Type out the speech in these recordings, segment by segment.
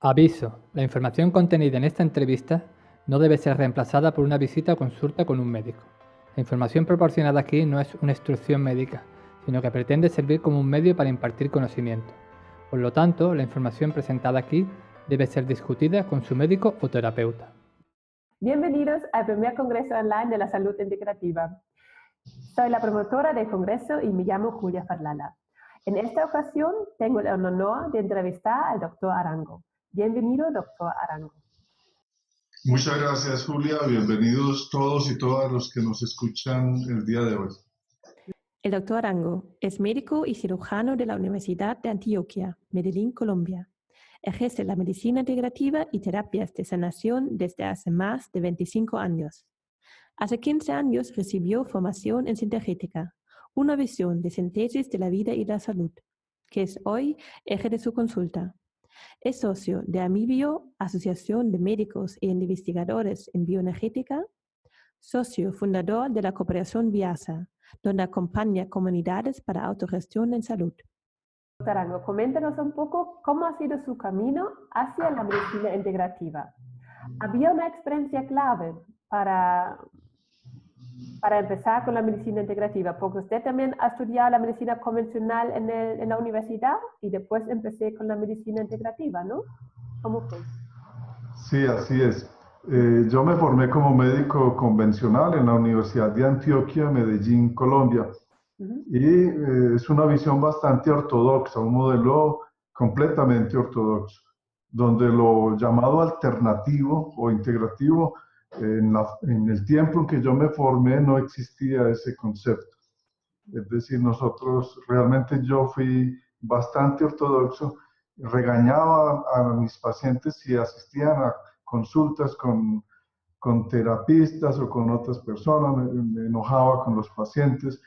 Aviso: la información contenida en esta entrevista no debe ser reemplazada por una visita o consulta con un médico. La información proporcionada aquí no es una instrucción médica, sino que pretende servir como un medio para impartir conocimiento. Por lo tanto, la información presentada aquí debe ser discutida con su médico o terapeuta. Bienvenidos al primer Congreso Online de la Salud Integrativa. Soy la promotora del Congreso y me llamo Julia Farlala. En esta ocasión tengo el honor de entrevistar al doctor Arango. Bienvenido, doctor Arango. Muchas gracias, Julia. Bienvenidos todos y todas los que nos escuchan el día de hoy. El doctor Arango es médico y cirujano de la Universidad de Antioquia, Medellín, Colombia. Ejerce la medicina integrativa y terapias de sanación desde hace más de 25 años. Hace 15 años recibió formación en sintergética, una visión de síntesis de la vida y la salud, que es hoy eje de su consulta. Es socio de Amibio, Asociación de Médicos e Investigadores en Bioenergética, socio fundador de la Cooperación Viasa, donde acompaña comunidades para autogestión en salud. Doctor Arango, coméntanos un poco cómo ha sido su camino hacia la medicina integrativa. ¿Había una experiencia clave para empezar con la medicina integrativa? Porque usted también ha estudiado la medicina convencional en la universidad y después empecé con la medicina integrativa, ¿no? ¿Cómo fue? Sí, así es. Yo me formé como médico convencional en la Universidad de Antioquia, Medellín, Colombia. Y es una visión bastante ortodoxa, un modelo completamente ortodoxo, donde lo llamado alternativo o integrativo, en el tiempo en que yo me formé no existía ese concepto. Es decir, realmente yo fui bastante ortodoxo, regañaba a mis pacientes si asistían a consultas con terapistas o con otras personas, me enojaba con los pacientes.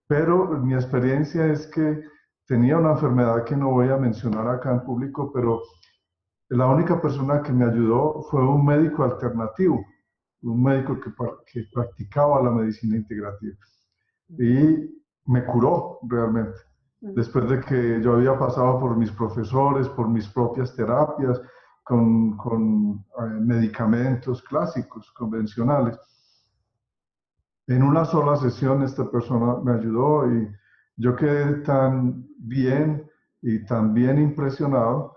Pero mi experiencia es que tenía una enfermedad que no voy a mencionar acá en público, pero la única persona que me ayudó fue un médico alternativo, un médico que practicaba la medicina integrativa. Y me curó realmente. Después de que yo había pasado por mis profesores, por mis propias terapias, con medicamentos clásicos, convencionales. En una sola sesión esta persona me ayudó y yo quedé tan bien y tan bien impresionado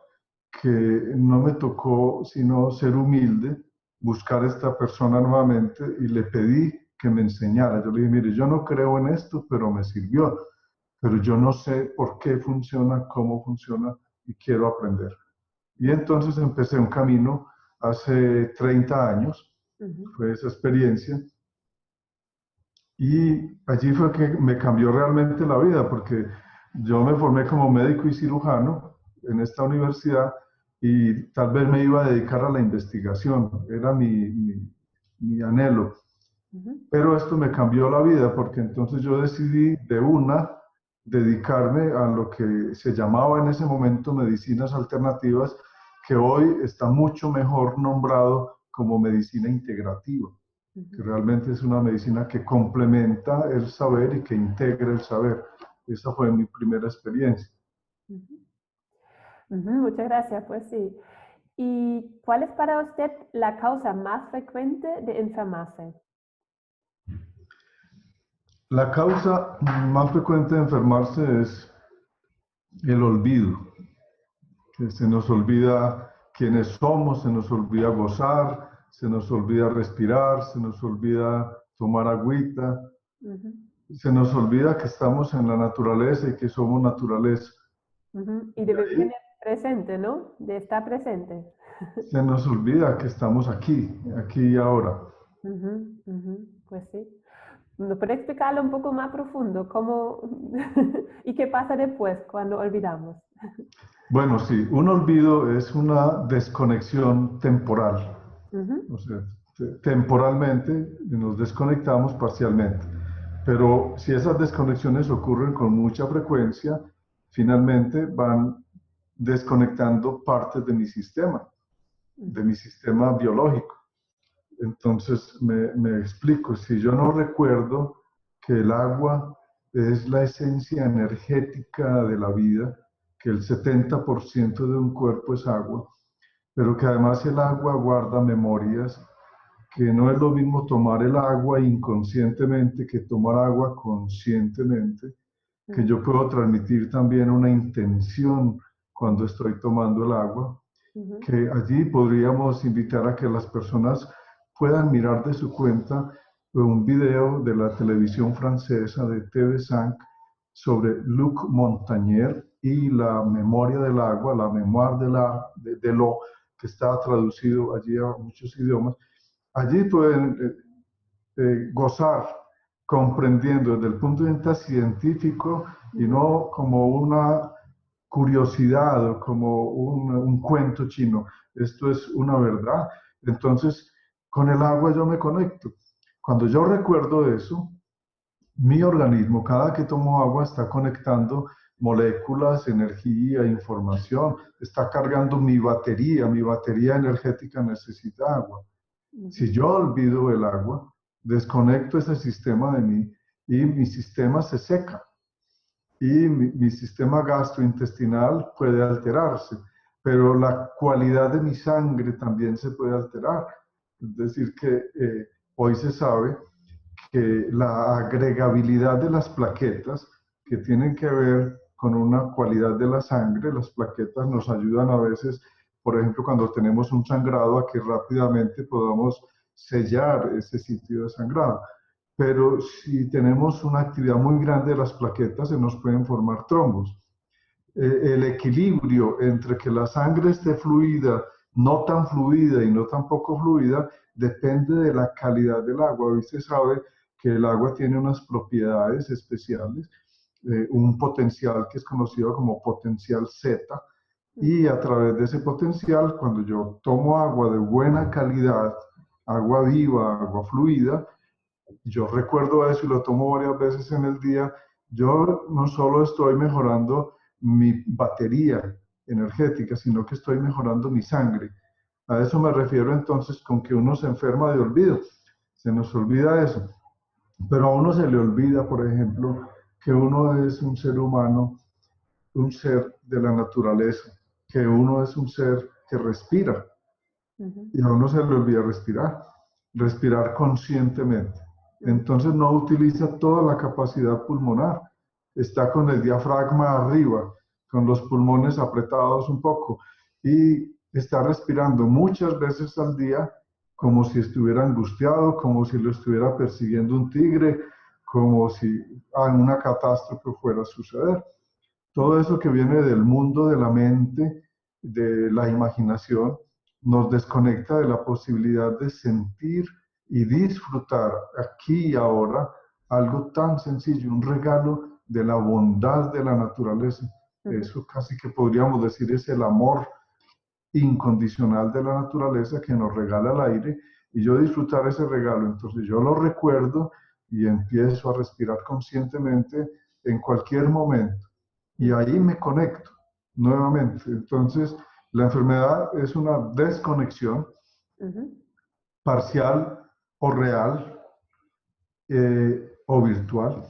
que no me tocó sino ser humilde, buscar a esta persona nuevamente y le pedí que me enseñara. Yo le dije, mire, yo no creo en esto, pero me sirvió, pero yo no sé por qué funciona, cómo funciona y quiero aprender. Y entonces empecé un camino hace 30 años, fue esa experiencia. Y allí fue que me cambió realmente la vida, porque yo me formé como médico y cirujano en esta universidad y tal vez me iba a dedicar a la investigación, era mi anhelo. Pero esto me cambió la vida porque entonces yo decidí de una dedicarme a lo que se llamaba en ese momento medicinas alternativas, que hoy está mucho mejor nombrado como medicina integrativa, que realmente es una medicina que complementa el saber y que integra el saber. Esa fue mi primera experiencia. Muchas gracias, pues sí. ¿Y cuál es para usted la causa más frecuente de enfermarse? La causa más frecuente de enfermarse es el olvido, que se nos olvida quiénes somos, se nos olvida gozar, se nos olvida respirar, se nos olvida tomar agüita, se nos olvida que estamos en la naturaleza y que somos naturaleza. Y de vivir presente, ¿no? De estar presente. Se nos olvida que estamos aquí y ahora. Pues sí. ¿Me puede explicarlo un poco más profundo? ¿Cómo y qué pasa después cuando olvidamos? Bueno, sí, un olvido es una desconexión temporal. O sea, temporalmente nos desconectamos parcialmente. Pero si esas desconexiones ocurren con mucha frecuencia, finalmente van desconectando partes de mi sistema biológico. Entonces, me explico, si yo no recuerdo que el agua es la esencia energética de la vida, que el 70% de un cuerpo es agua, pero que además el agua guarda memorias, que no es lo mismo tomar el agua inconscientemente que tomar agua conscientemente, que yo puedo transmitir también una intención cuando estoy tomando el agua, que allí podríamos invitar a que las personas puedan mirar de su cuenta un video de la televisión francesa de TV5 sobre Luc Montagnier y la memoria del agua, la memoria de lo que está traducido allí a muchos idiomas. Allí pueden gozar comprendiendo desde el punto de vista científico y no como una curiosidad o como un cuento chino. Esto es una verdad. Entonces, con el agua yo me conecto. Cuando yo recuerdo eso, mi organismo, cada que tomo agua, está conectando moléculas, energía, información, está cargando mi batería energética necesita agua. Si yo olvido el agua, desconecto ese sistema de mí y mi sistema se seca y mi sistema gastrointestinal puede alterarse, pero la cualidad de mi sangre también se puede alterar. Es decir, que hoy se sabe que la agregabilidad de las plaquetas, que tienen que ver con una cualidad de la sangre, las plaquetas nos ayudan a veces, por ejemplo, cuando tenemos un sangrado, a que rápidamente podamos sellar ese sitio de sangrado. Pero si tenemos una actividad muy grande de las plaquetas, se nos pueden formar trombos. El equilibrio entre que la sangre esté fluida, no tan fluida y no tan poco fluida, depende de la calidad del agua. Hoy se sabe que el agua tiene unas propiedades especiales, un potencial que es conocido como potencial Z, y a través de ese potencial, cuando yo tomo agua de buena calidad, agua viva, agua fluida, yo recuerdo eso y lo tomo varias veces en el día, yo no solo estoy mejorando mi batería energética, sino que estoy mejorando mi sangre. A eso me refiero entonces con que uno se enferma de olvido, se nos olvida eso. Pero a uno se le olvida, por ejemplo, que uno es un ser humano, un ser de la naturaleza, que uno es un ser que respira. Y a uno se le olvida respirar conscientemente. Entonces no utiliza toda la capacidad pulmonar. Está con el diafragma arriba, con los pulmones apretados un poco. Y está respirando muchas veces al día como si estuviera angustiado, como si lo estuviera persiguiendo un tigre, como si una catástrofe fuera a suceder. Todo eso que viene del mundo de la mente, de la imaginación, nos desconecta de la posibilidad de sentir y disfrutar aquí y ahora algo tan sencillo, un regalo de la bondad de la naturaleza. Eso casi que podríamos decir es el amor incondicional de la naturaleza que nos regala el aire y yo disfrutar ese regalo. Entonces yo lo recuerdo y empiezo a respirar conscientemente en cualquier momento y ahí me conecto nuevamente. Entonces la enfermedad es una desconexión parcial o real o virtual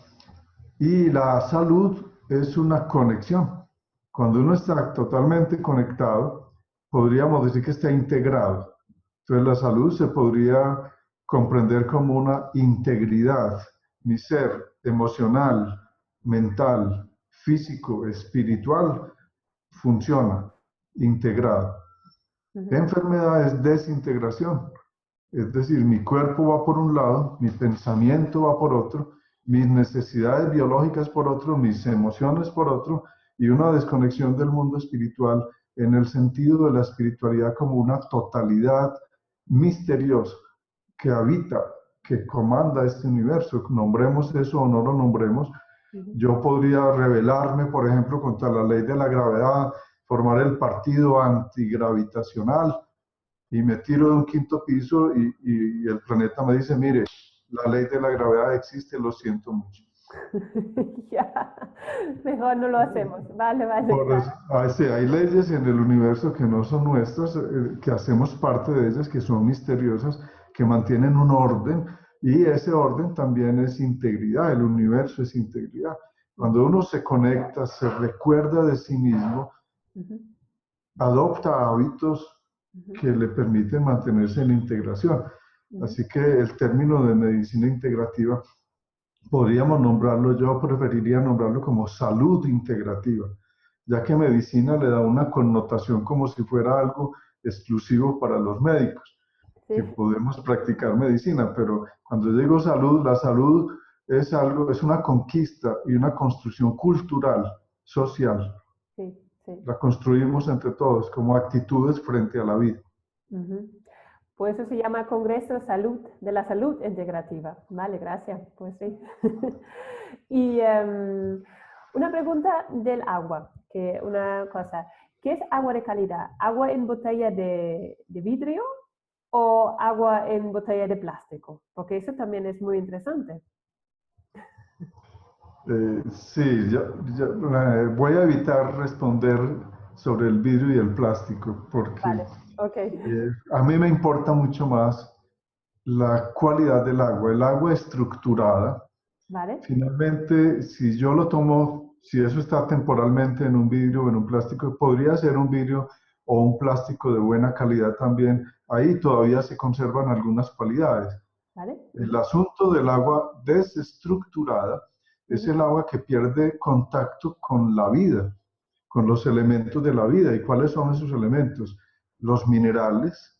y la salud es una conexión. Cuando uno está totalmente conectado, podríamos decir que está integrado. Entonces la salud se podría comprender como una integridad. Mi ser emocional, mental, físico, espiritual funciona integrado. Enfermedad es desintegración. Es decir, mi cuerpo va por un lado, mi pensamiento va por otro, mis necesidades biológicas por otro, mis emociones por otro, y una desconexión del mundo espiritual en el sentido de la espiritualidad como una totalidad misteriosa que habita, que comanda este universo. Nombremos eso o no lo nombremos. Yo podría rebelarme, por ejemplo, contra la ley de la gravedad, formar el partido antigravitacional y me tiro de un quinto piso y el planeta me dice, mire, la ley de la gravedad existe, lo siento mucho. Ya, mejor no lo hacemos. Vale, Por eso, hay leyes en el universo que no son nuestras, que hacemos parte de ellas, que son misteriosas, que mantienen un orden, y ese orden también es integridad, el universo es integridad. Cuando uno se conecta, se recuerda de sí mismo, adopta hábitos que le permiten mantenerse en la integración. Así que el término de medicina integrativa podríamos nombrarlo, yo preferiría nombrarlo como salud integrativa, ya que medicina le da una connotación como si fuera algo exclusivo para los médicos, que podemos practicar medicina, pero cuando yo digo salud, la salud es algo, es una conquista y una construcción cultural, social. La construimos entre todos como actitudes frente a la vida. Por eso se llama Congreso de la Salud Integrativa. Vale, gracias. Pues sí. Y una pregunta del agua, ¿qué es agua de calidad? ¿Agua en botella de vidrio o agua en botella de plástico? Porque eso también es muy interesante. Sí, voy a evitar responder sobre el vidrio y el plástico, porque vale, okay. A mí me importa mucho más la cualidad del agua, el agua estructurada. Vale. Finalmente, si yo lo tomo, si eso está temporalmente en un vidrio o en un plástico, podría ser un vidrio o un plástico de buena calidad también. Ahí todavía se conservan algunas cualidades. Vale. El asunto del agua desestructurada es el agua que pierde contacto con la vida, con los elementos de la vida. ¿Y cuáles son esos elementos? Los minerales,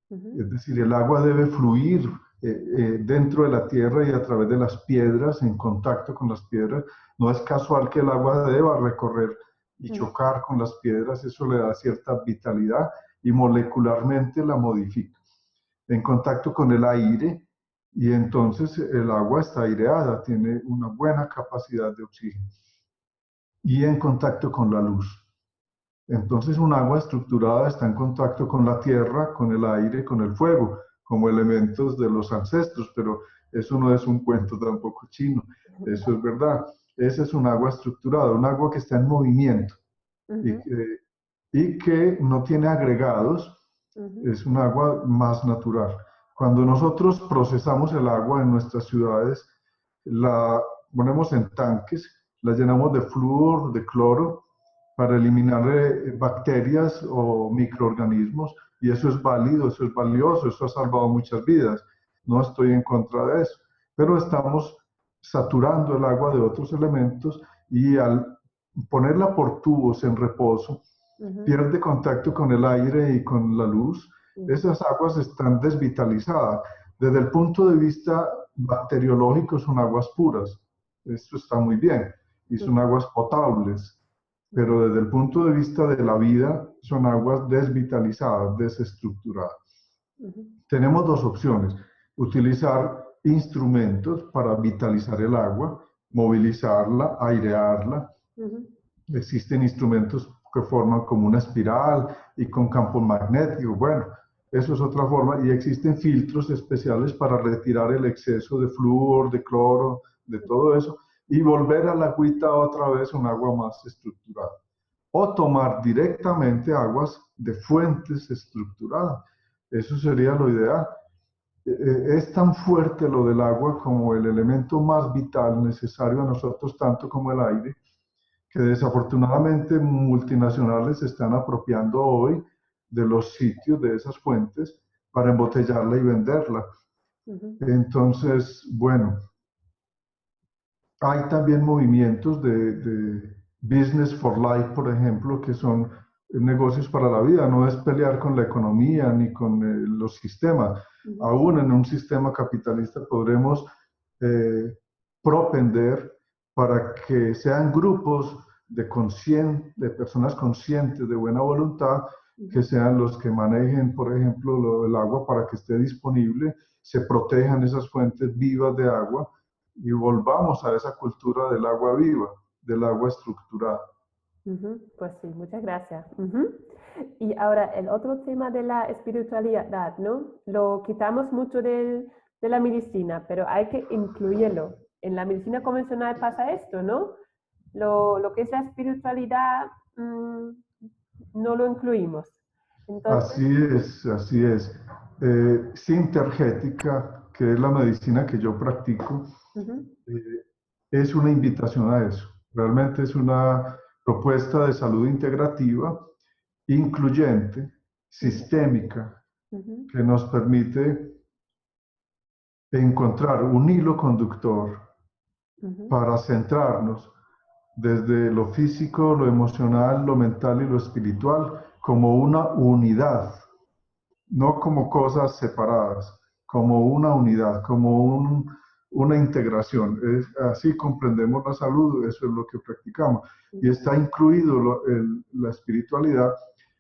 es decir, el agua debe fluir dentro de la tierra y a través de las piedras, en contacto con las piedras. No es casual que el agua deba recorrer y chocar con las piedras, eso le da cierta vitalidad y molecularmente la modifica. En contacto con el aire, y entonces el agua está aireada, tiene una buena capacidad de oxígeno. Y en contacto con la luz. Entonces un agua estructurada está en contacto con la tierra, con el aire, con el fuego, como elementos de los ancestros, pero eso no es un cuento tampoco chino, eso es verdad. Esa es un agua estructurada, un agua que está en movimiento y que no tiene agregados, es un agua más natural. Cuando nosotros procesamos el agua en nuestras ciudades, la ponemos en tanques, la llenamos de flúor, de cloro, para eliminar bacterias o microorganismos, y eso es válido, eso es valioso, eso ha salvado muchas vidas. No estoy en contra de eso, pero estamos saturando el agua de otros elementos y al ponerla por tubos en reposo, pierde contacto con el aire y con la luz. Esas aguas están desvitalizadas. Desde el punto de vista bacteriológico son aguas puras, esto está muy bien, y son aguas potables. Pero desde el punto de vista de la vida, son aguas desvitalizadas, desestructuradas. Tenemos dos opciones: utilizar instrumentos para vitalizar el agua, movilizarla, airearla. Existen instrumentos que forman como una espiral y con campo magnético. Bueno, eso es otra forma. Y existen filtros especiales para retirar el exceso de flúor, de cloro, de todo eso, y volver a la agüita otra vez un agua más estructurada. O tomar directamente aguas de fuentes estructuradas. Eso sería lo ideal. Es tan fuerte lo del agua como el elemento más vital necesario a nosotros, tanto como el aire, que desafortunadamente multinacionales se están apropiando hoy de los sitios de esas fuentes para embotellarla y venderla. Entonces, bueno, hay también movimientos de Business for Life, por ejemplo, que son negocios para la vida. No es pelear con la economía ni con los sistemas. Aún en un sistema capitalista podremos propender para que sean grupos de personas conscientes, de buena voluntad, que sean los que manejen, por ejemplo, el agua para que esté disponible, se protejan esas fuentes vivas de agua, y volvamos a esa cultura del agua viva, del agua estructurada. Pues sí, muchas gracias. Y ahora el otro tema de la espiritualidad, ¿no? Lo quitamos mucho de la medicina, pero hay que incluirlo. En la medicina convencional pasa esto, ¿no? Lo que es la espiritualidad no lo incluimos. Entonces, Así es. Sintergética, que es la medicina que yo practico, es una invitación a eso. Realmente es una propuesta de salud integrativa, incluyente, sistémica, que nos permite encontrar un hilo conductor para centrarnos desde lo físico, lo emocional, lo mental y lo espiritual como una unidad, no como cosas separadas, como una unidad, como una integración. Así comprendemos la salud, eso es lo que practicamos. Y está incluido la espiritualidad,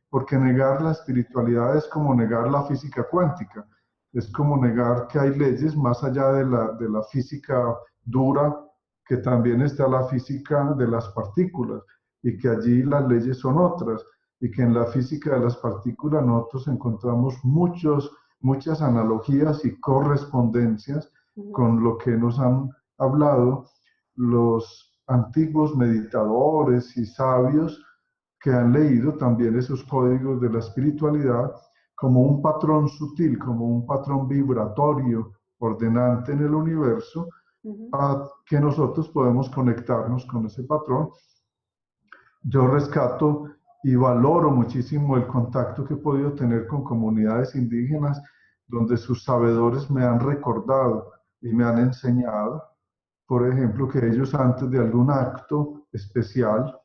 porque negar la espiritualidad es como negar la física cuántica, es como negar que hay leyes más allá de la física dura, que también está la física de las partículas, y que allí las leyes son otras, y que en la física de las partículas nosotros encontramos muchas analogías y correspondencias con lo que nos han hablado los antiguos meditadores y sabios que han leído también esos códigos de la espiritualidad como un patrón sutil, como un patrón vibratorio, ordenante en el universo, a que nosotros podemos conectarnos con ese patrón. Yo rescato y valoro muchísimo el contacto que he podido tener con comunidades indígenas, donde sus sabedores me han recordado y me han enseñado, por ejemplo, que ellos antes de algún acto especial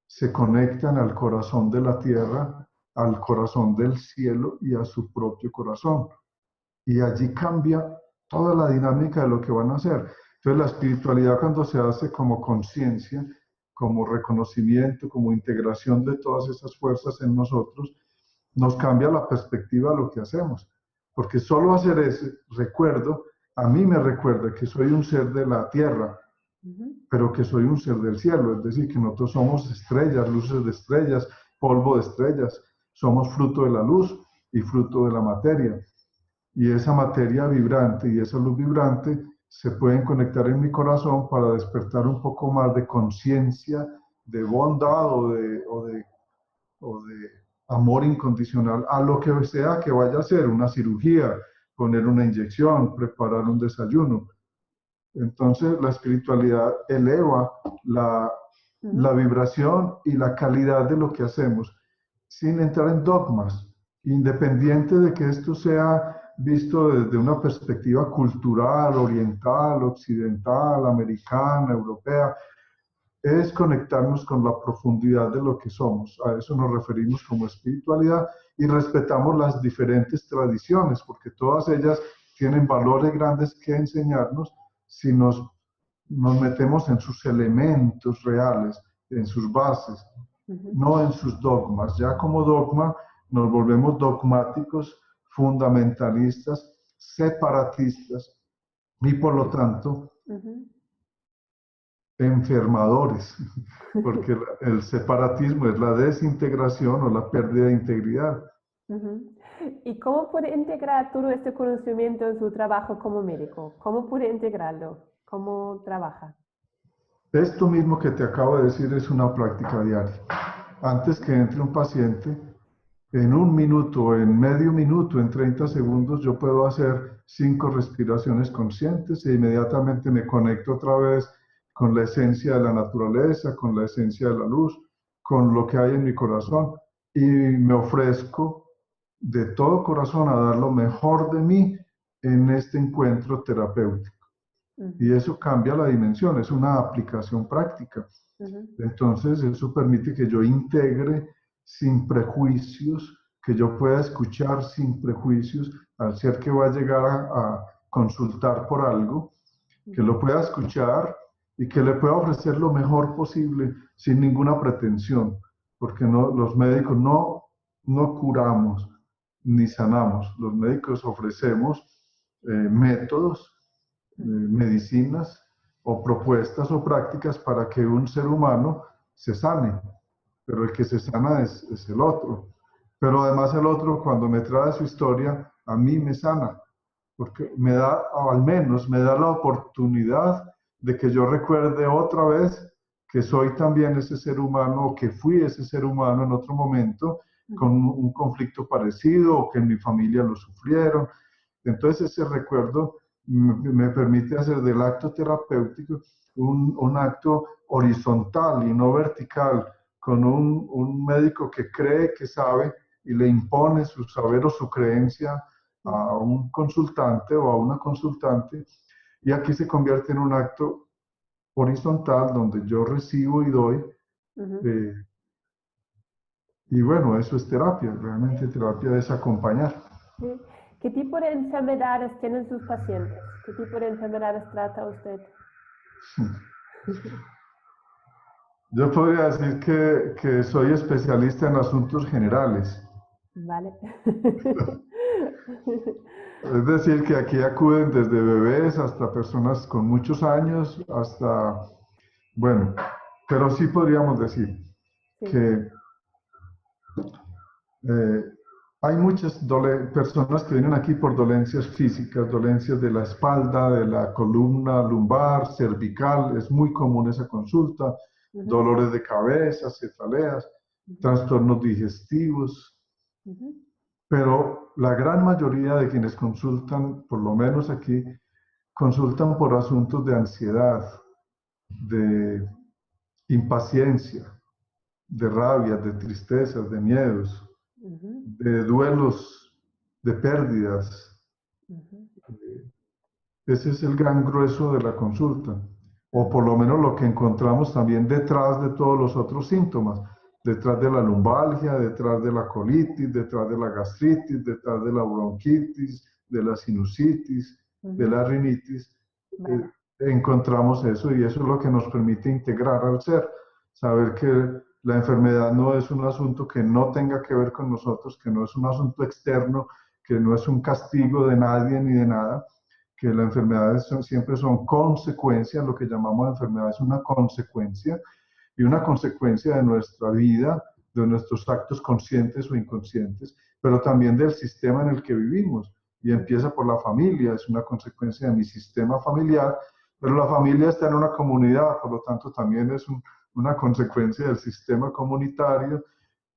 se conectan al corazón de la tierra, al corazón del cielo y a su propio corazón. Y allí cambia toda la dinámica de lo que van a hacer. Entonces la espiritualidad, cuando se hace como conciencia, como reconocimiento, como integración de todas esas fuerzas en nosotros, nos cambia la perspectiva de lo que hacemos. Porque solo hacer ese recuerdo, a mí me recuerda que soy un ser de la tierra, pero que soy un ser del cielo. Es decir, que nosotros somos estrellas, luces de estrellas, polvo de estrellas. Somos fruto de la luz y fruto de la materia. Y esa materia vibrante y esa luz vibrante se pueden conectar en mi corazón para despertar un poco más de conciencia, de bondad o de amor incondicional a lo que sea que vaya a hacer, una cirugía, poner una inyección, preparar un desayuno. Entonces la espiritualidad eleva la vibración y la calidad de lo que hacemos, sin entrar en dogmas, independiente de que esto sea visto desde una perspectiva cultural, oriental, occidental, americana, europea. Es conectarnos con la profundidad de lo que somos. A eso nos referimos como espiritualidad, y respetamos las diferentes tradiciones, porque todas ellas tienen valores grandes que enseñarnos si nos metemos en sus elementos reales, en sus bases, no en sus dogmas. Ya como dogma nos volvemos dogmáticos, fundamentalistas, separatistas y por lo tanto enfermadores, porque el separatismo es la desintegración o la pérdida de integridad. ¿Y cómo puede integrar todo este conocimiento en su trabajo como médico? ¿Cómo puede integrarlo? ¿Cómo trabaja? Esto mismo que te acabo de decir es una práctica diaria. Antes que entre un paciente, en un minuto, en medio minuto, en 30 segundos, yo puedo hacer 5 respiraciones conscientes e inmediatamente me conecto otra vez con la esencia de la naturaleza, con la esencia de la luz, con lo que hay en mi corazón, y me ofrezco de todo corazón a dar lo mejor de mí en este encuentro terapéutico. Y eso cambia la dimensión, es una aplicación práctica. Entonces eso permite que yo integre sin prejuicios, que yo pueda escuchar sin prejuicios al ser que va a llegar a consultar por algo, que lo pueda escuchar y que le pueda ofrecer lo mejor posible sin ninguna pretensión, porque los médicos no curamos ni sanamos. Los médicos ofrecemos métodos, medicinas o propuestas o prácticas para que un ser humano se sane, pero el que se sana es el otro. Pero además el otro, cuando me trae su historia, a mí me sana, porque me da, al menos me da la oportunidad de que yo recuerde otra vez que soy también ese ser humano, o que fui ese ser humano en otro momento, con un conflicto parecido, o que en mi familia lo sufrieron. Entonces ese recuerdo me permite hacer del acto terapéutico un acto horizontal y no vertical, con un médico que cree que sabe y le impone su saber o su creencia a un consultante o a una consultante, y aquí se convierte en un acto horizontal donde yo recibo y doy, y bueno, eso es terapia, realmente terapia es acompañar. Sí. ¿Qué tipo de enfermedades tienen sus pacientes? ¿Qué tipo de enfermedades trata usted? Yo podría decir que soy especialista en asuntos generales. Vale. Es decir, que aquí acuden desde bebés hasta personas con muchos años, hasta, bueno, pero sí podríamos decir Sí. que hay muchas personas que vienen aquí por dolencias físicas, dolencias de la espalda, de la columna lumbar, cervical, es muy común esa consulta, dolores de cabeza, cefaleas, trastornos digestivos, pero la gran mayoría de quienes consultan, por lo menos aquí, consultan por asuntos de ansiedad, de impaciencia, de rabia, de tristezas, de miedos, de duelos, de pérdidas. Ese es el gran grueso de la consulta, o por lo menos lo que encontramos también detrás de todos los otros síntomas, detrás de la lumbalgia, detrás de la colitis, detrás de la gastritis, detrás de la bronquitis, de la sinusitis, de la rinitis. Encontramos eso, y eso es lo que nos permite integrar al ser, saber que la enfermedad no es un asunto que no tenga que ver con nosotros, que no es un asunto externo, que no es un castigo de nadie ni de nada, que las enfermedades siempre son consecuencias. Lo que llamamos enfermedad es una consecuencia, y una consecuencia de nuestra vida, de nuestros actos conscientes o inconscientes, pero también del sistema en el que vivimos. Y empieza por la familia, es una consecuencia de mi sistema familiar, pero la familia está en una comunidad, por lo tanto también es una consecuencia del sistema comunitario,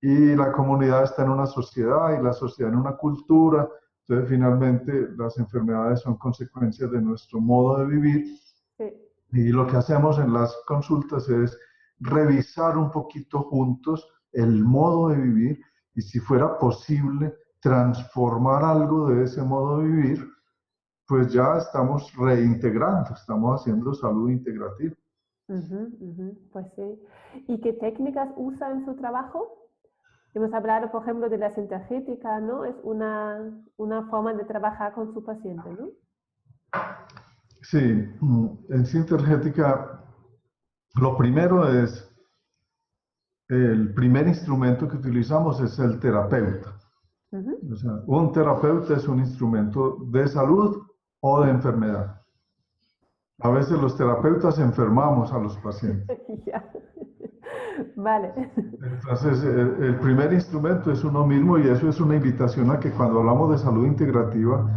y la comunidad está en una sociedad, y la sociedad en una cultura. Entonces, finalmente, las enfermedades son consecuencias de nuestro modo de vivir. Sí. Y lo que hacemos en las consultas es revisar un poquito juntos el modo de vivir, y si fuera posible transformar algo de ese modo de vivir, pues ya estamos reintegrando, estamos haciendo salud integrativa. Pues sí. ¿Y qué técnicas usa en su trabajo? Hemos hablado, por ejemplo, de la sintergética, ¿no? Es una forma de trabajar con su paciente, ¿no? Sí, en sintergética lo primero es, el primer instrumento que utilizamos es el terapeuta. O sea, un terapeuta es un instrumento de salud o de enfermedad. A veces los terapeutas enfermamos a los pacientes. Vale. Entonces, el primer instrumento es uno mismo, y eso es una invitación a que cuando hablamos de salud integrativa,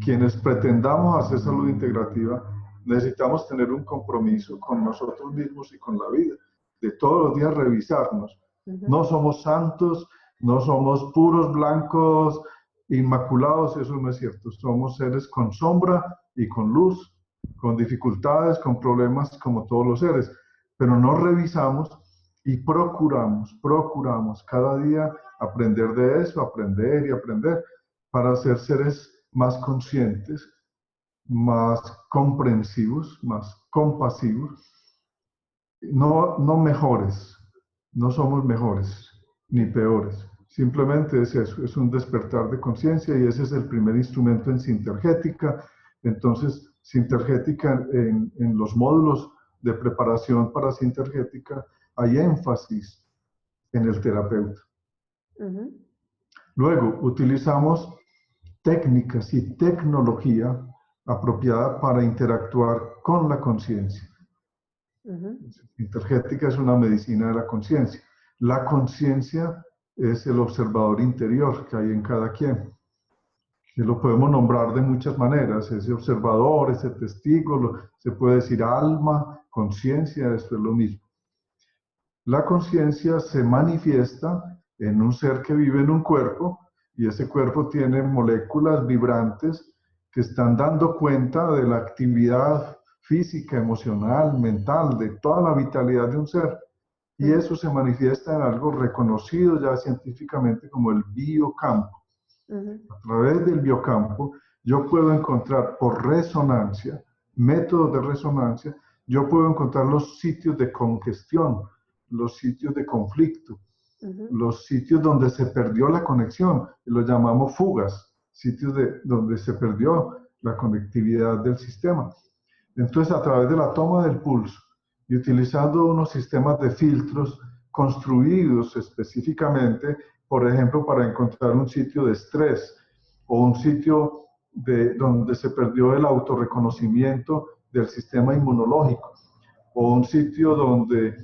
quienes pretendamos hacer salud integrativa, necesitamos tener un compromiso con nosotros mismos y con la vida, de todos los días revisarnos. No somos santos, no somos puros, blancos, inmaculados, eso no es cierto. Somos seres con sombra y con luz, con dificultades, con problemas, como todos los seres, pero nos revisamos y procuramos cada día aprender de eso, aprender y aprender, para ser seres más conscientes, más comprensivos, más compasivos, no mejores, no somos mejores ni peores, simplemente es eso, es un despertar de conciencia, y ese es el primer instrumento en sintergética. Entonces, sintergética, en los módulos de preparación para sintergética hay énfasis en el terapeuta. Luego, utilizamos técnicas y tecnología apropiada para interactuar con la conciencia. Sintergética es una medicina de la conciencia. La conciencia es el observador interior que hay en cada quien, que lo podemos nombrar de muchas maneras: ese observador, ese testigo, se puede decir alma, conciencia, esto es lo mismo. La conciencia se manifiesta en un ser que vive en un cuerpo, y ese cuerpo tiene moléculas vibrantes que están dando cuenta de la actividad física, emocional, mental, de toda la vitalidad de un ser. y eso se manifiesta en algo reconocido ya científicamente como el biocampo. A través del biocampo yo puedo encontrar por resonancia, métodos de resonancia, yo puedo encontrar los sitios de congestión, los sitios de conflicto, los sitios donde se perdió la conexión, los llamamos fugas, sitios donde se perdió la conectividad del sistema. Entonces, a través de la toma del pulso y utilizando unos sistemas de filtros construidos específicamente, por ejemplo, para encontrar un sitio de estrés o un sitio donde se perdió el autorreconocimiento del sistema inmunológico, o un sitio donde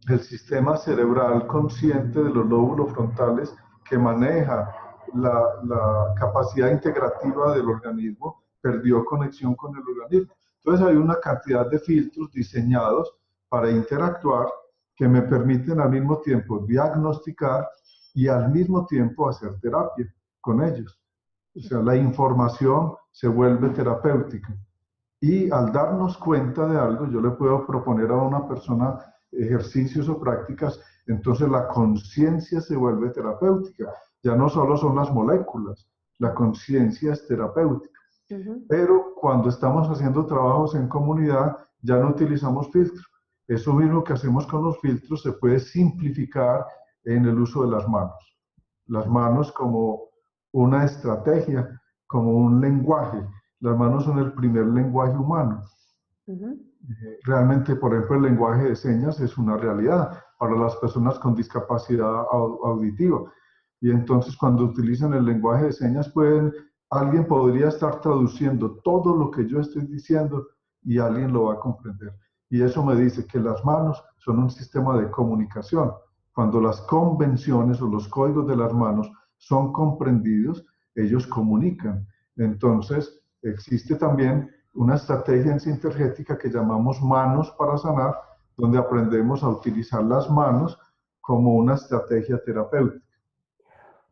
el sistema cerebral consciente de los lóbulos frontales que maneja la capacidad integrativa del organismo perdió conexión con el organismo. Entonces hay una cantidad de filtros diseñados para interactuar que me permiten al mismo tiempo diagnosticar y al mismo tiempo hacer terapia con ellos. O sea, la información se vuelve terapéutica. Y al darnos cuenta de algo, yo le puedo proponer a una persona ejercicios o prácticas, entonces la conciencia se vuelve terapéutica. Ya no solo son las moléculas, la conciencia es terapéutica. Pero cuando estamos haciendo trabajos en comunidad, ya no utilizamos filtros. Eso mismo que hacemos con los filtros se puede simplificar en el uso de las manos. Las manos como una estrategia, como un lenguaje. Las manos son el primer lenguaje humano. Realmente, por ejemplo, el lenguaje de señas es una realidad para las personas con discapacidad auditiva. Y entonces, cuando utilizan el lenguaje de señas, alguien podría estar traduciendo todo lo que yo estoy diciendo y alguien lo va a comprender. Y eso me dice que las manos son un sistema de comunicación. Cuando las convenciones o los códigos de las manos son comprendidos, ellos comunican. Entonces, existe también una estrategia en sintergética que llamamos manos para sanar, donde aprendemos a utilizar las manos como una estrategia terapéutica.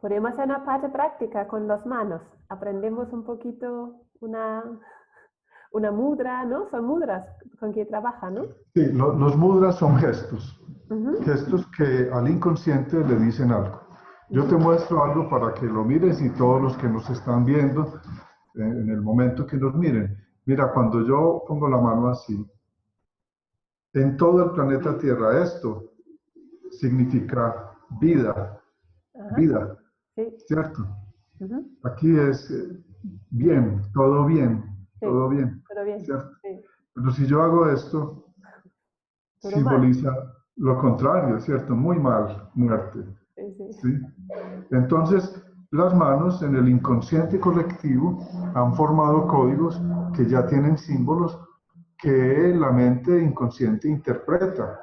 Podemos hacer una parte práctica con las manos. Aprendemos un poquito una mudra, ¿no? Son mudras con que trabaja, ¿no? Sí, los mudras son gestos. Gestos que al inconsciente le dicen algo. Yo te muestro algo para que lo mires y todos los que nos están viendo, en el momento que nos miren. Mira, cuando yo pongo la mano así, en todo el planeta Tierra esto significa vida, vida, ¿cierto? Aquí es bien, todo bien, todo bien, ¿cierto? Pero si yo hago esto, simboliza lo contrario, ¿cierto? Muy mal, muerte. ¿Sí? Entonces, las manos en el inconsciente colectivo han formado códigos que ya tienen símbolos que la mente inconsciente interpreta.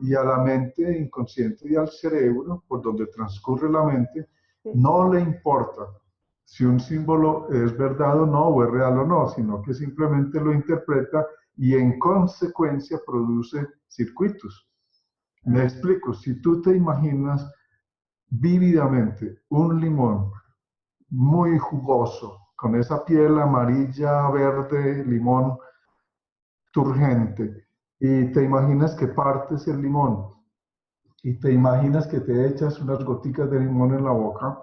Y a la mente inconsciente y al cerebro, por donde transcurre la mente, no le importa si un símbolo es verdad o no, o es real o no, sino que simplemente lo interpreta y en consecuencia produce circuitos. Me explico, si tú te imaginas vívidamente un limón muy jugoso, con esa piel amarilla, verde, limón turgente, y te imaginas que partes el limón, y te imaginas que te echas unas goticas de limón en la boca,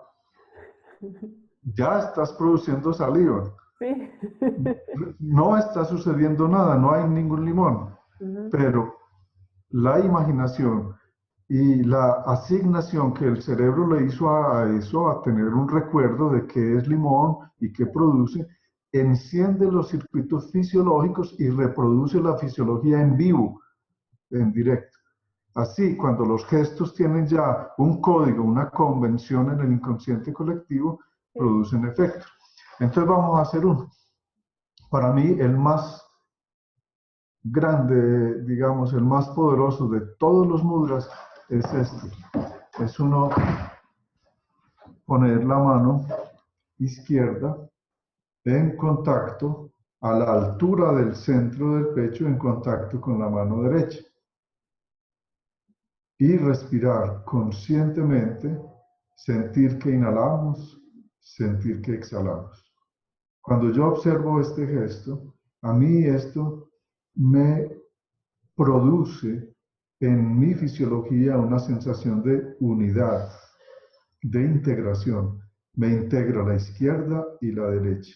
ya estás produciendo saliva. Sí. No está sucediendo nada, no hay ningún limón, pero la imaginación y la asignación que el cerebro le hizo a eso, a tener un recuerdo de qué es limón y qué produce, enciende los circuitos fisiológicos y reproduce la fisiología en vivo, en directo. Así, cuando los gestos tienen ya un código, una convención en el inconsciente colectivo, producen efectos. Entonces vamos a hacer uno. Para mí, el más grande, digamos, el más poderoso de todos los mudras es este. Es uno poner la mano izquierda en contacto a la altura del centro del pecho, en contacto con la mano derecha. Y respirar conscientemente, sentir que inhalamos, sentir que exhalamos. Cuando yo observo este gesto, a mí esto me produce en mi fisiología una sensación de unidad, de integración. Me integra la izquierda y la derecha.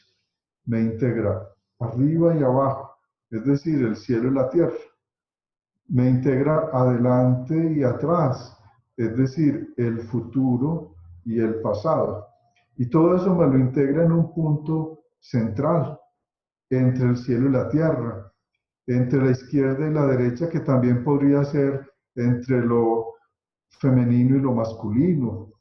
Me integra arriba y abajo, es decir, el cielo y la tierra. Me integra adelante y atrás, es decir, el futuro y el pasado. Y todo eso me lo integra en un punto central, entre el cielo y la tierra, entre la izquierda y la derecha, que también podría ser entre lo femenino y lo masculino,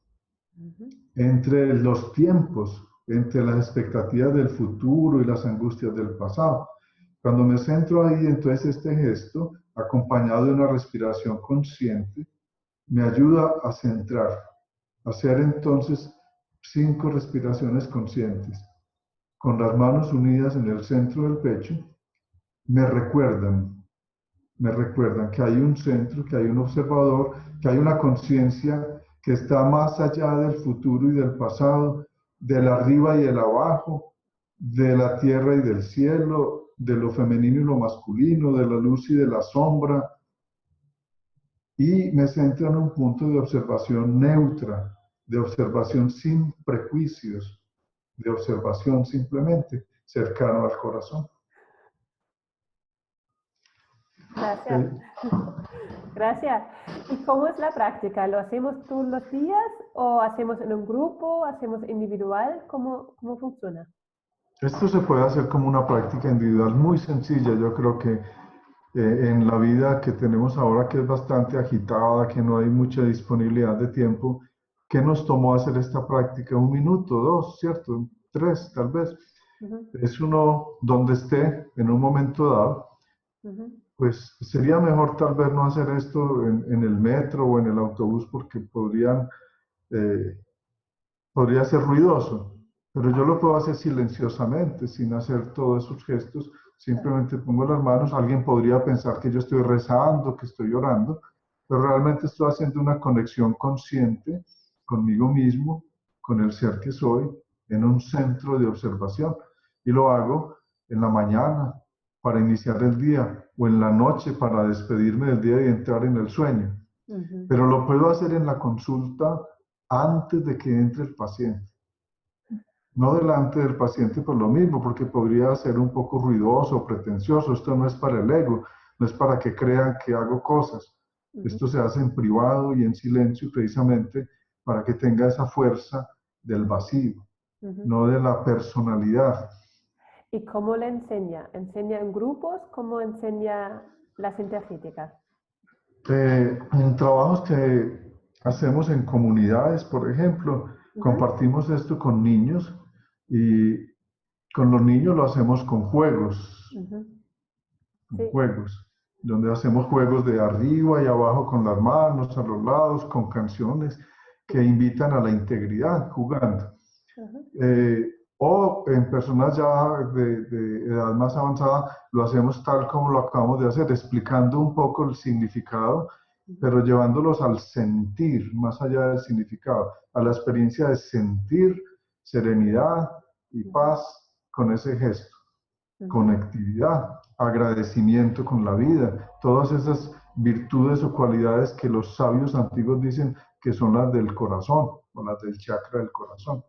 entre los tiempos, entre las expectativas del futuro y las angustias del pasado. Cuando me centro ahí, entonces este gesto, acompañado de una respiración consciente, me ayuda a centrar, a hacer entonces 5 respiraciones conscientes, con las manos unidas en el centro del pecho. Me recuerdan que hay un centro, que hay un observador, que hay una conciencia que está más allá del futuro y del pasado, del arriba y el abajo, de la tierra y del cielo, de lo femenino y lo masculino, de la luz y de la sombra. Y me centro en un punto de observación neutra, de observación sin prejuicios, de observación simplemente cercano al corazón. Gracias. Gracias. ¿Y cómo es la práctica? ¿Lo hacemos todos los días o hacemos en un grupo, hacemos individual? ¿Cómo funciona? Esto se puede hacer como una práctica individual muy sencilla. Yo creo que en la vida que tenemos ahora, que es bastante agitada, que no hay mucha disponibilidad de tiempo, ¿qué nos tomó hacer esta práctica? 1 minuto, 2, ¿cierto? 3, tal vez. Es uno donde esté en un momento dado. Pues sería mejor tal vez no hacer esto en el metro o en el autobús porque podría ser ruidoso, pero yo lo puedo hacer silenciosamente, sin hacer todos esos gestos. Simplemente pongo las manos. Alguien podría pensar que yo estoy rezando, que estoy orando, pero realmente estoy haciendo una conexión consciente conmigo mismo, con el ser que soy, en un centro de observación. Y lo hago en la mañana para iniciar el día, o en la noche para despedirme del día y entrar en el sueño. Pero lo puedo hacer en la consulta antes de que entre el paciente. No delante del paciente por lo mismo, porque podría ser un poco ruidoso, pretencioso. Esto no es para el ego, no es para que crean que hago cosas. Esto se hace en privado y en silencio, precisamente para que tenga esa fuerza del vacío, no de la personalidad. ¿Y cómo le enseña? ¿Enseña en grupos? ¿Cómo enseña la sintergética? En trabajos que hacemos en comunidades, por ejemplo, compartimos esto con niños, y con los niños lo hacemos con juegos, donde hacemos juegos de arriba y abajo con las manos, a los lados, con canciones que invitan a la integridad, jugando. O en personas ya de edad más avanzada, lo hacemos tal como lo acabamos de hacer, explicando un poco el significado, pero llevándolos al sentir, más allá del significado, a la experiencia de sentir serenidad y paz con ese gesto, conectividad, agradecimiento con la vida, todas esas virtudes o cualidades que los sabios antiguos dicen que son las del corazón, o las del chakra del corazón.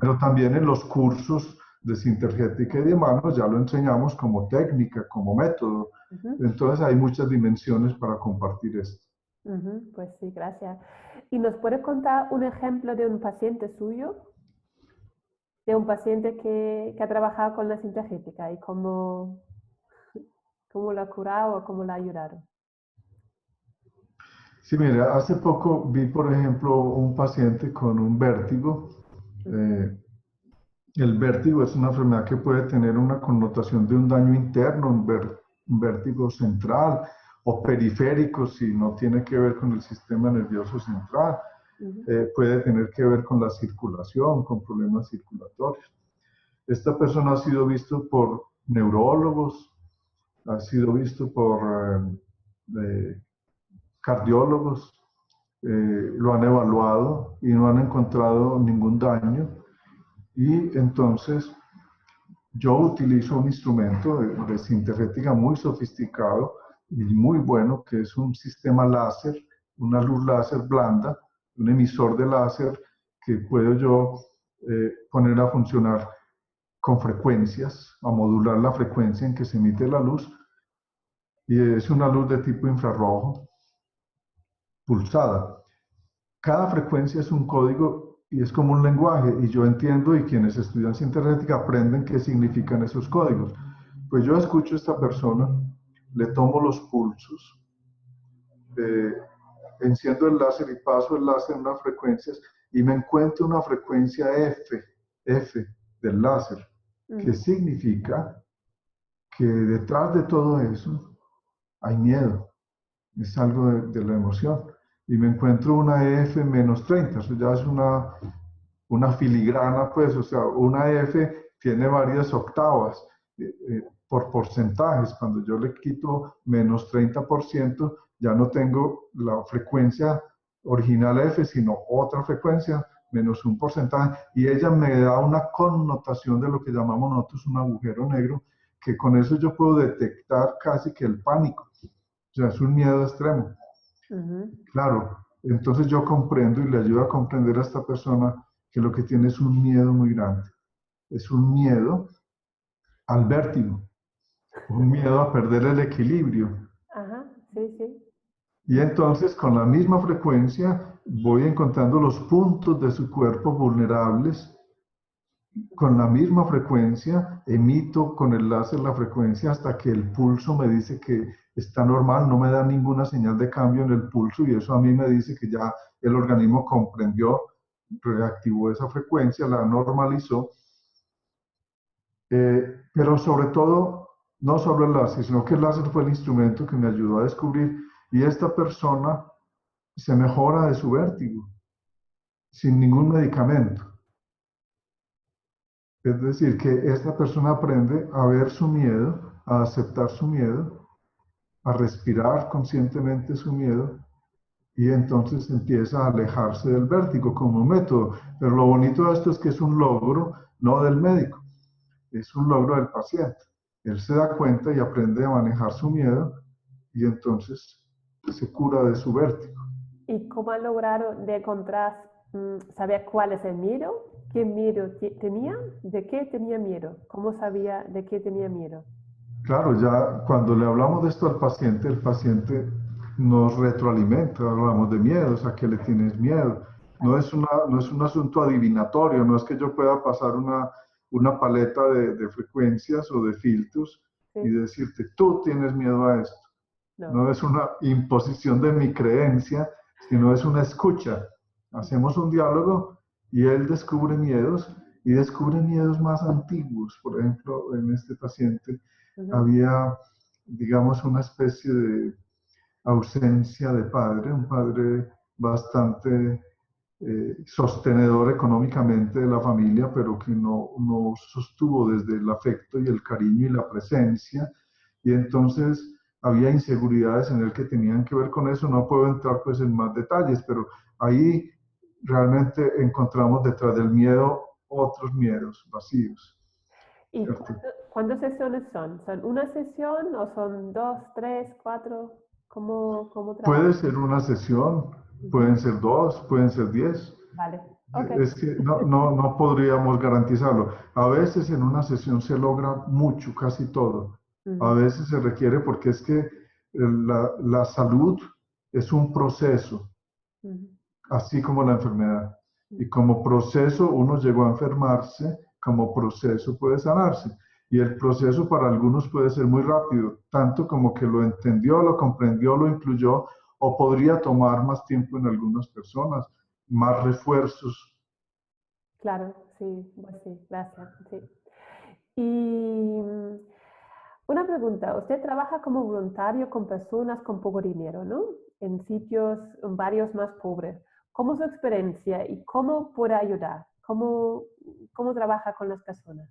Pero también en los cursos de sintergética y de manos ya lo enseñamos como técnica, como método. Entonces hay muchas dimensiones para compartir esto. Pues sí, gracias. ¿Y nos puede contar un ejemplo de un paciente suyo? De un paciente que ha trabajado con la sintergética y cómo lo ha curado o cómo lo ha ayudado. Sí, mira, hace poco vi, por ejemplo, un paciente con un vértigo. El vértigo es una enfermedad que puede tener una connotación de un daño interno, un vértigo central o periférico, si no tiene que ver con el sistema nervioso central. Puede tener que ver con la circulación, con problemas circulatorios. Esta persona ha sido visto por neurólogos, ha sido visto por cardiólogos, lo han evaluado y no han encontrado ningún daño. Y entonces yo utilizo un instrumento de sintergética muy sofisticado y muy bueno, que es un sistema láser, una luz láser blanda, un emisor de láser que puedo yo poner a funcionar con frecuencias, a modular la frecuencia en que se emite la luz, y es una luz de tipo infrarrojo pulsada. Cada frecuencia es un código y es como un lenguaje, y yo entiendo, y quienes estudian sinterrética aprenden qué significan esos códigos. Pues yo escucho a esta persona, le tomo los pulsos, enciendo el láser y paso el láser en unas frecuencias y me encuentro una frecuencia F del láser, que significa que detrás de todo eso hay miedo, es algo de la emoción. Y me encuentro una F menos 30, eso ya es una filigrana, pues, o sea, una F tiene varias octavas por porcentajes. Cuando yo le quito menos 30%, ya no tengo la frecuencia original F, sino otra frecuencia, menos un porcentaje, y ella me da una connotación de lo que llamamos nosotros un agujero negro, que con eso yo puedo detectar casi que el pánico. O sea, es un miedo extremo. Claro, entonces yo comprendo y le ayudo a comprender a esta persona que lo que tiene es un miedo muy grande. Es un miedo al vértigo, un miedo a perder el equilibrio. Ajá, sí, sí. Y entonces con la misma frecuencia voy encontrando los puntos de su cuerpo vulnerables. Con la misma frecuencia emito con el láser la frecuencia hasta que el pulso me dice que está normal, no me da ninguna señal de cambio en el pulso, y eso a mí me dice que ya el organismo comprendió, reactivó esa frecuencia, la normalizó. Pero sobre todo, no solo el láser, sino que el láser fue el instrumento que me ayudó a descubrir, y esta persona se mejora de su vértigo sin ningún medicamento. Es decir, que esta persona aprende a ver su miedo, a aceptar su miedo, a respirar conscientemente su miedo, y entonces empieza a alejarse del vértigo como método. Pero lo bonito de esto es que es un logro no del médico, es un logro del paciente. Él se da cuenta y aprende a manejar su miedo, y entonces se cura de su vértigo. ¿Y cómo han logrado de encontrar, saber cuál es el miedo? ¿Qué miedo tenía? ¿De qué tenía miedo? ¿Cómo sabía de qué tenía miedo? Claro, ya cuando le hablamos de esto al paciente, el paciente nos retroalimenta, hablamos de miedos, ¿a qué le tienes miedo? No es un asunto adivinatorio, no es que yo pueda pasar una paleta de frecuencias o de filtros y Sí. decirte, tú tienes miedo a esto. No es una imposición de mi creencia, sino es una escucha. Hacemos un diálogo y él descubre miedos, y descubre miedos más antiguos. Por ejemplo, en este paciente había, digamos, una especie de ausencia de padre, un padre bastante sostenedor económicamente de la familia, pero que no sostuvo desde el afecto y el cariño y la presencia, y entonces había inseguridades en él que tenían que ver con eso. No puedo entrar pues en más detalles, pero ahí realmente encontramos detrás del miedo otros miedos vacíos. ¿Y cuántas sesiones son? ¿Son una sesión o son 2, 3, 4? ¿Cómo trabajan? Puede ser una sesión, pueden ser 2, pueden ser 10. Vale, ok. Es que no podríamos garantizarlo. A veces en una sesión se logra mucho, casi todo. A veces se requiere, porque es que la salud es un proceso, así como la enfermedad. Y como proceso uno llegó a enfermarse, como proceso puede sanarse. Y el proceso para algunos puede ser muy rápido, tanto como que lo entendió, lo comprendió, lo incluyó, o podría tomar más tiempo en algunas personas, más refuerzos. Claro, sí, pues sí, gracias. Sí. Y una pregunta, usted trabaja como voluntario con personas con poco dinero, ¿no? En sitios varios más pobres. ¿Cómo es su experiencia y cómo puede ayudar? ¿Cómo trabaja con las personas?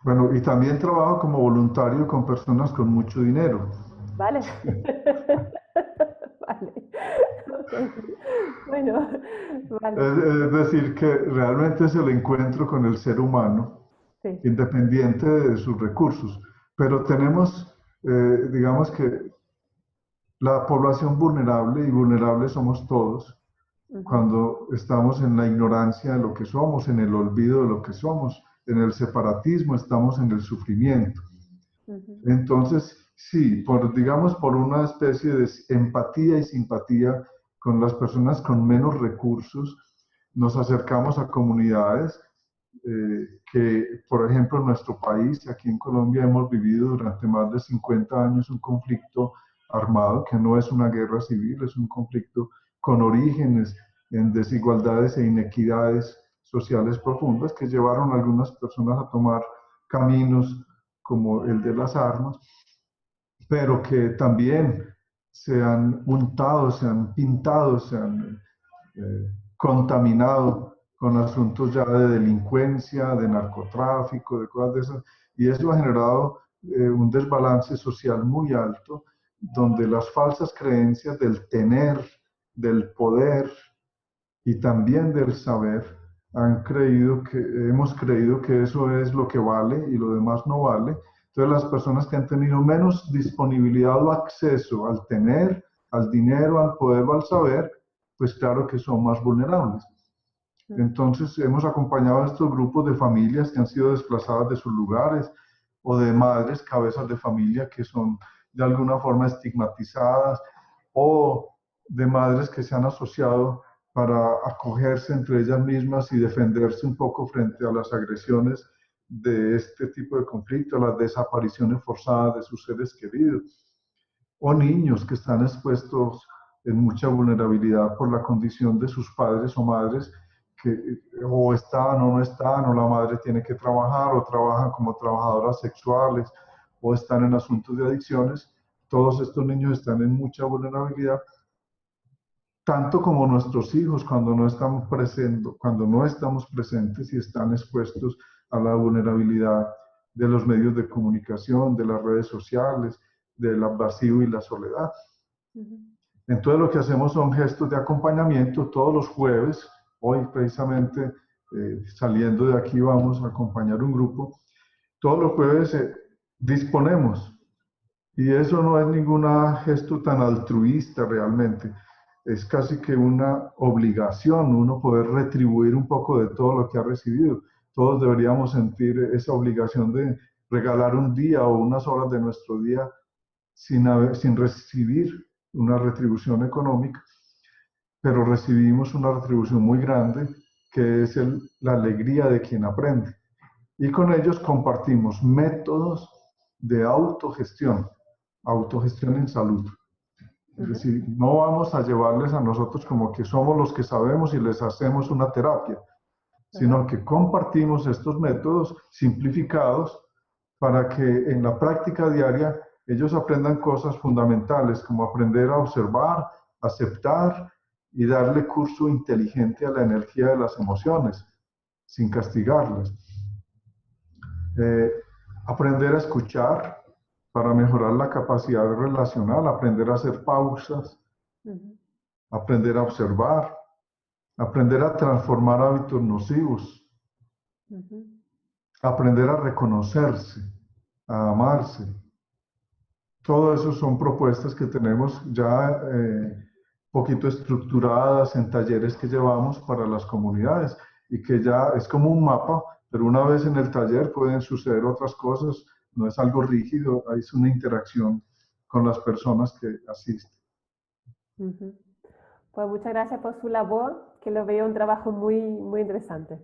Bueno, y también trabajo como voluntario con personas con mucho dinero. Vale. Vale. Okay. Bueno, vale. Es decir, que realmente es el encuentro con el ser humano, Sí. independiente de sus recursos. Pero tenemos digamos que la población vulnerable, y vulnerables somos todos, cuando estamos en la ignorancia de lo que somos, en el olvido de lo que somos, en el separatismo, estamos en el sufrimiento. Entonces, sí, digamos, por una especie de empatía y simpatía con las personas con menos recursos, nos acercamos a comunidades que, por ejemplo, en nuestro país, aquí en Colombia, hemos vivido durante más de 50 años un conflicto armado, que no es una guerra civil, es un conflicto con orígenes en desigualdades e inequidades sociales profundas que llevaron a algunas personas a tomar caminos como el de las armas, pero que también se han untado, se han pintado, se han contaminado con asuntos ya de delincuencia, de narcotráfico, de cosas de esas, y eso ha generado un desbalance social muy alto, donde las falsas creencias del tener, del poder y también del saber hemos creído que eso es lo que vale y lo demás no vale. Entonces las personas que han tenido menos disponibilidad o acceso al tener, al dinero, al poder o al saber, pues claro que son más vulnerables. Entonces hemos acompañado a estos grupos de familias que han sido desplazadas de sus lugares o de madres, cabezas de familia que son de alguna forma estigmatizadas o de madres que se han asociado para acogerse entre ellas mismas y defenderse un poco frente a las agresiones de este tipo de conflicto, las desapariciones forzadas de sus seres queridos, o niños que están expuestos en mucha vulnerabilidad por la condición de sus padres o madres que o están o no están, o la madre tiene que trabajar, o trabajan como trabajadoras sexuales, o están en asuntos de adicciones. Todos estos niños están en mucha vulnerabilidad, tanto como nuestros hijos cuando no estamos presentes y están expuestos a la vulnerabilidad de los medios de comunicación, de las redes sociales, del vacío y la soledad. Entonces lo que hacemos son gestos de acompañamiento todos los jueves. Hoy precisamente saliendo de aquí vamos a acompañar un grupo. Todos los jueves disponemos, y eso no es ningún gesto tan altruista realmente, es casi que una obligación uno poder retribuir un poco de todo lo que ha recibido. Todos deberíamos sentir esa obligación de regalar un día o unas horas de nuestro día sin recibir una retribución económica, pero recibimos una retribución muy grande que es la alegría de quien aprende. Y con ellos compartimos métodos de autogestión en salud. Es decir, no vamos a llevarles a nosotros como que somos los que sabemos y les hacemos una terapia, sino que compartimos estos métodos simplificados para que en la práctica diaria ellos aprendan cosas fundamentales como aprender a observar, aceptar y darle curso inteligente a la energía de las emociones, sin castigarlas. Aprender a escuchar para mejorar la capacidad relacional, aprender a hacer pausas, aprender a observar, aprender a transformar hábitos nocivos, aprender a reconocerse, a amarse. Todo eso son propuestas que tenemos ya poquito estructuradas en talleres que llevamos para las comunidades y que ya es como un mapa, pero una vez en el taller pueden suceder otras cosas, no es algo rígido, es una interacción con las personas que asisten. Pues muchas gracias por su labor, que lo veo un trabajo muy, muy interesante.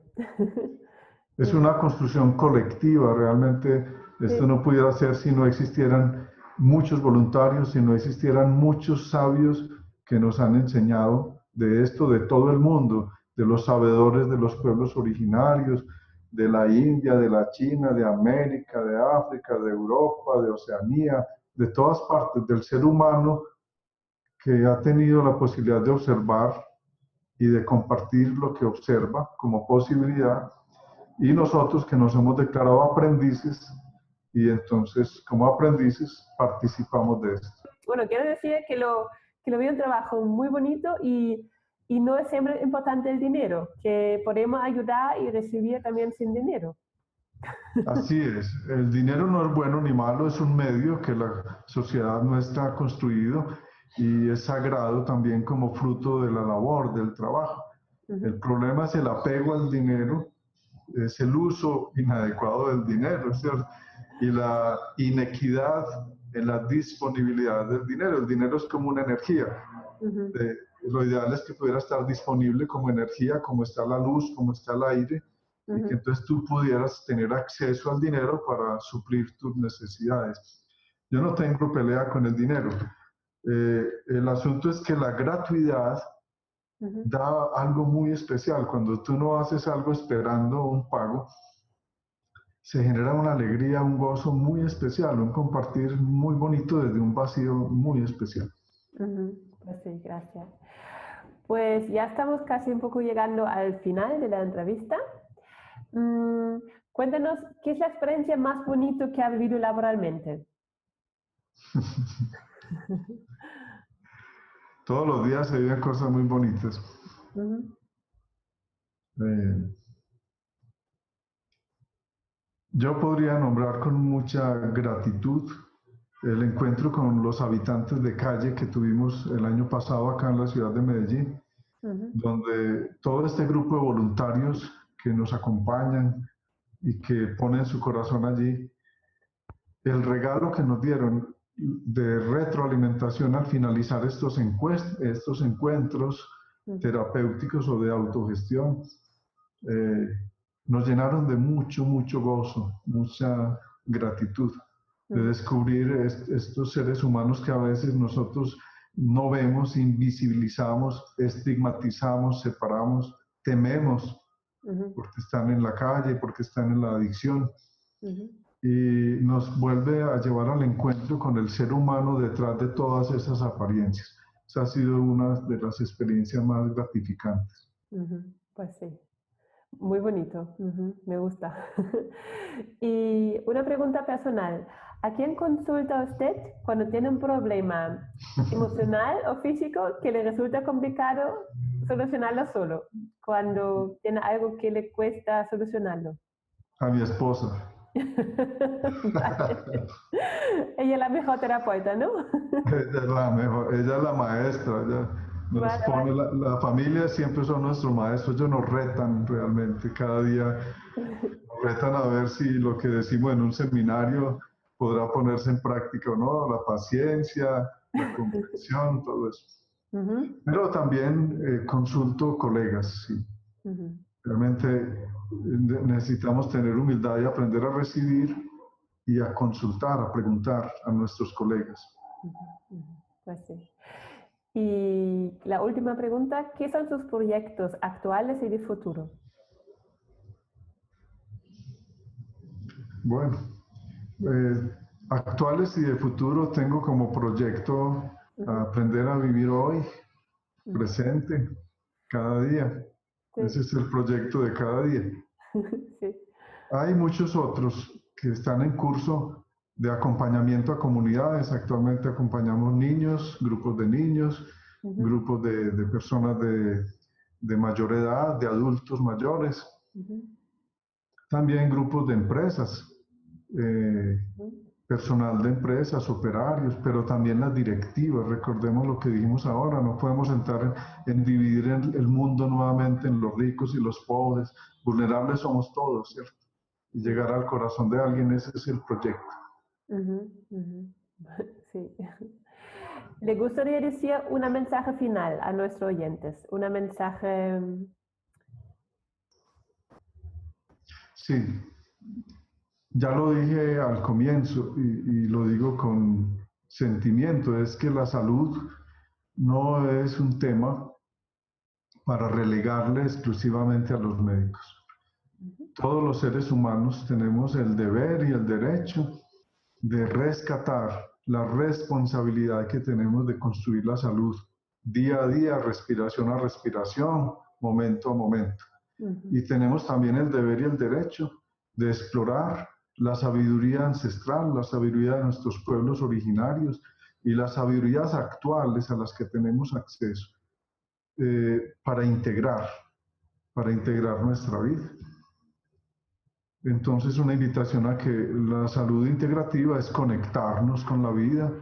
Es una construcción colectiva, realmente esto no pudiera ser si no existieran muchos voluntarios, si no existieran muchos sabios que nos han enseñado de esto, de todo el mundo, de los sabedores de los pueblos originarios, de la India, de la China, de América, de África, de Europa, de Oceanía, de todas partes, del ser humano que ha tenido la posibilidad de observar y de compartir lo que observa como posibilidad, y nosotros que nos hemos declarado aprendices, y entonces como aprendices participamos de esto. Bueno, quiero decir que lo veo un trabajo muy bonito y no es siempre importante el dinero, que podemos ayudar y recibir también sin dinero. Así es, el dinero no es bueno ni malo, es un medio que la sociedad nuestra ha construido y es sagrado también como fruto de la labor, del trabajo. El problema es el apego al dinero, es el uso inadecuado del dinero, ¿cierto? Y la inequidad en la disponibilidad del dinero. El dinero es como una energía. Lo ideal es que pudiera estar disponible como energía, como está la luz, como está el aire, y que entonces tú pudieras tener acceso al dinero para suplir tus necesidades. Yo no tengo pelea con el dinero. El asunto es que la gratuidad da algo muy especial. Cuando tú no haces algo esperando un pago, se genera una alegría, un gozo muy especial, un compartir muy bonito desde un vacío muy especial. Pues sí, gracias. Pues ya estamos casi un poco llegando al final de la entrevista. Cuéntanos, ¿qué es la experiencia más bonita que ha vivido laboralmente? Todos los días se viven cosas muy bonitas. Yo podría nombrar con mucha gratitud el encuentro con los habitantes de calle que tuvimos el año pasado acá en la ciudad de Medellín, donde todo este grupo de voluntarios que nos acompañan y que ponen su corazón allí, el regalo que nos dieron de retroalimentación al finalizar estos encuentros terapéuticos o de autogestión, nos llenaron de mucho, mucho gozo, mucha gratitud de descubrir estos seres humanos que a veces nosotros no vemos, invisibilizamos, estigmatizamos, separamos, tememos, porque están en la calle, porque están en la adicción. Y nos vuelve a llevar al encuentro con el ser humano detrás de todas esas apariencias. Esa ha sido una de las experiencias más gratificantes. Pues sí. Muy bonito, me gusta. Y una pregunta personal, ¿a quién consulta usted cuando tiene un problema emocional o físico que le resulta complicado solucionarlo solo? Cuando tiene algo que le cuesta solucionarlo. A mi esposa. Vale. Ella es la mejor terapeuta, ¿no? Ella es la mejor, ella es la maestra, ella nos pone, la familia siempre son nuestros maestros, ellos nos retan realmente, cada día nos retan a ver si lo que decimos en un seminario podrá ponerse en práctica o no, la paciencia, la comprensión, todo eso. Pero también consulto colegas, sí. Realmente necesitamos tener humildad y aprender a recibir y a consultar, a preguntar a nuestros colegas. Pues sí. Y la última pregunta, ¿qué son sus proyectos actuales y de futuro? Bueno, actuales y de futuro tengo como proyecto aprender a vivir hoy, presente, cada día. Sí. Ese es el proyecto de cada día. Sí. Hay muchos otros que están en curso de acompañamiento a comunidades. Actualmente acompañamos niños, grupos de niños, grupos de personas de mayor edad, de adultos mayores. También grupos de empresas, personal de empresas, operarios, pero también las directivas. Recordemos lo que dijimos ahora, no podemos entrar en dividir el mundo nuevamente en los ricos y los pobres. Vulnerables somos todos, ¿cierto? Y llegar al corazón de alguien, ese es el proyecto. Sí. ¿Le gustaría decir un mensaje final a nuestros oyentes? Un mensaje... Sí, ya lo dije al comienzo y lo digo con sentimiento, es que la salud no es un tema para relegarle exclusivamente a los médicos. Todos los seres humanos tenemos el deber y el derecho de rescatar la responsabilidad que tenemos de construir la salud día a día, respiración a respiración, momento a momento. Y tenemos también el deber y el derecho de explorar la sabiduría ancestral, la sabiduría de nuestros pueblos originarios y las sabidurías actuales a las que tenemos acceso para integrar nuestra vida. Entonces, una invitación a que la salud integrativa es conectarnos con la vida,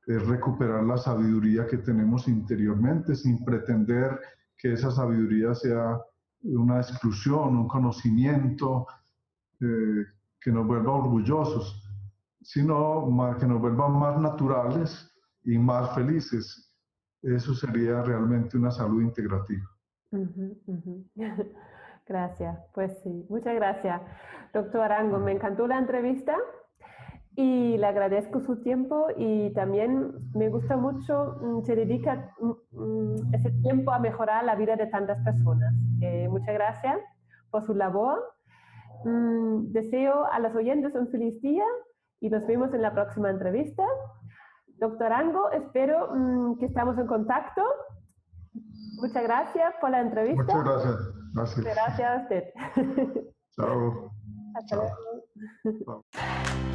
es recuperar la sabiduría que tenemos interiormente sin pretender que esa sabiduría sea una exclusión, un conocimiento que nos vuelva orgullosos, sino que nos vuelvan más naturales y más felices. Eso sería realmente una salud integrativa. Gracias, pues sí, muchas gracias, doctor Arango. Me encantó la entrevista y le agradezco su tiempo y también me gusta mucho, se dedica ese tiempo a mejorar la vida de tantas personas. Muchas gracias por su labor. Deseo a los oyentes un feliz día y nos vemos en la próxima entrevista. Doctor Arango, espero que estamos en contacto. Muchas gracias por la entrevista. Muchas gracias. Gracias. Gracias a usted. Chao. Hasta luego. Chao.